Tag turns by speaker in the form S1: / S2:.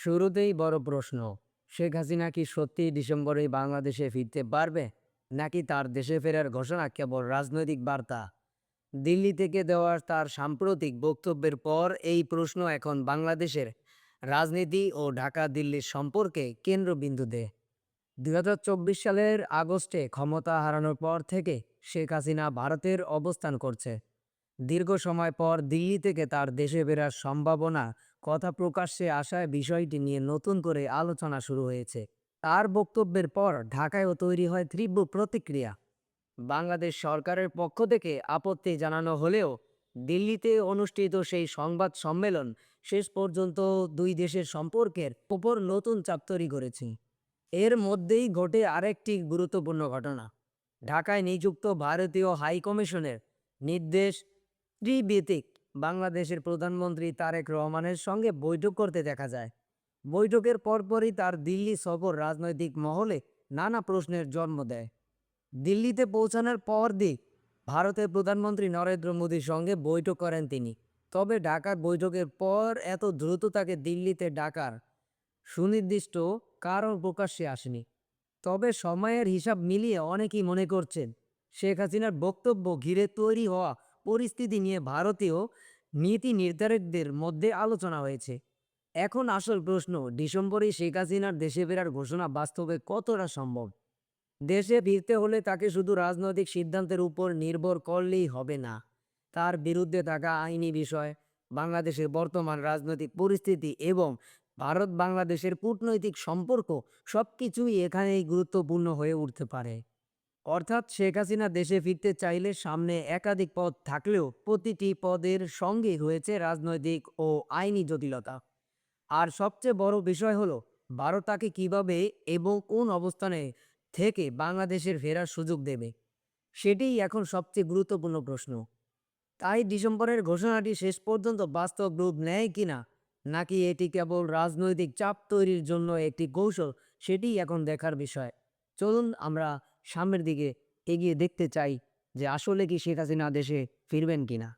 S1: শুরুতেই বড় প্রশ্ন, শেখ হাসিনা কি সত্যিই ডিসেম্বরেই বাংলাদেশে ফিরতে পারবে, নাকি তার দেশে ফেরার ঘোষণা কেবল রাজনৈতিক বার্তা? দিল্লি থেকে দেওয়া তার সাম্প্রতিক বক্তব্যের পর এই প্রশ্ন এখন বাংলাদেশের রাজনীতি ও ঢাকা দিল্লির সম্পর্কে কেন্দ্রবিন্দুতে। ২০২৪ সালের আগস্টে ক্ষমতা হারানোর পর থেকে শেখ হাসিনা ভারতের অবস্থান করছে। দীর্ঘ সময় পর দিল্লি থেকে তার দেশে ফেরার সম্ভাবনা কথা প্রকাশ্যে আসায় বিষয়টি নিয়ে নতুন করে আলোচনা শুরু হয়েছে। তার বক্তব্যের পর ঢাকায়ও তৈরি হয় তীব্র প্রতিক্রিয়া। বাংলাদেশ সরকারের পক্ষ থেকে আপত্তি জানানো হলেও দিল্লিতে অনুষ্ঠিত সেই সংবাদ সম্মেলন শেষ পর্যন্ত দুই দেশের সম্পর্কের ওপর নতুন চাপ তৈরি করেছে। এর মধ্যেই ঘটে আরেকটি গুরুত্বপূর্ণ ঘটনা। ঢাকায় নিযুক্ত ভারতীয় হাইকমিশনের নির্দেশ ত্রিবেতিক বাংলাদেশের প্রধানমন্ত্রী তারেক রহমানের সঙ্গে বৈঠক করতে দেখা যায়। বৈঠকের পরপরই তার দিল্লি সফর রাজনৈতিক মহলে নানা প্রশ্নের জন্ম দেয়। দিল্লিতে পৌঁছানোর পর দিন ভারতের প্রধানমন্ত্রী নরেন্দ্র মোদীর সঙ্গে বৈঠক করেন তিনি। তবে ঢাকার বৈঠকের পর এত দ্রুত তাকে দিল্লিতে ডাকার সুনির্দিষ্ট কারণ প্রকাশ্যে আসেনি। তবে সময়ের হিসাব মিলিয়ে অনেকেই মনে করছেন শেখ হাসিনার বক্তব্য ঘিরে তৈরি হওয়া পরিস্থিতি নিয়ে ভারতীয় নীতি নির্ধারকদের মধ্যে আলোচনা হয়েছে। এখন আসল প্রশ্ন, ডিসেম্বরে শেখ হাসিনার দেশে ফেরার ঘোষণা বাস্তবে কতটা সম্ভব? দেশে ফিরতে হলে তাকে শুধু রাজনৈতিক সিদ্ধান্তের উপর নির্ভর করলেই হবে না। তার বিরুদ্ধে থাকা আইনি বিষয়, বাংলাদেশের বর্তমান রাজনৈতিক পরিস্থিতি এবং ভারত বাংলাদেশের কূটনৈতিক সম্পর্ক সবকিছুই এখানেই গুরুত্বপূর্ণ হয়ে উঠতে পারে। অর্থাৎ শেখ হাসিনা দেশে ফিরতে চাইলে সামনে একাধিক পথ থাকলেও প্রতিটি পদের সঙ্গে রয়েছে রাজনৈতিক ও আইনি জটিলতা। আর সবচেয়ে বড় বিষয় হলো ভারত তাকে কিভাবে এবং কোন অবস্থানে থেকে বাংলাদেশের ফেরার সুযোগ দেবে, সেটিই এখন সবচেয়ে গুরুত্বপূর্ণ প্রশ্ন। তাই ডিসেম্বরের ঘোষণাটি শেষ পর্যন্ত বাস্তব রূপ নেয় কিনা, নাকি এটি কেবল রাজনৈতিক চাপ তৈরির জন্য একটি কৌশল, সেটিই এখন দেখার বিষয়। চলুন আমরা সামনের দিকে এগিয়ে দেখতে চাই যে আসলে কি শেখ হাসিনা দেশে ফিরবেন কিনা।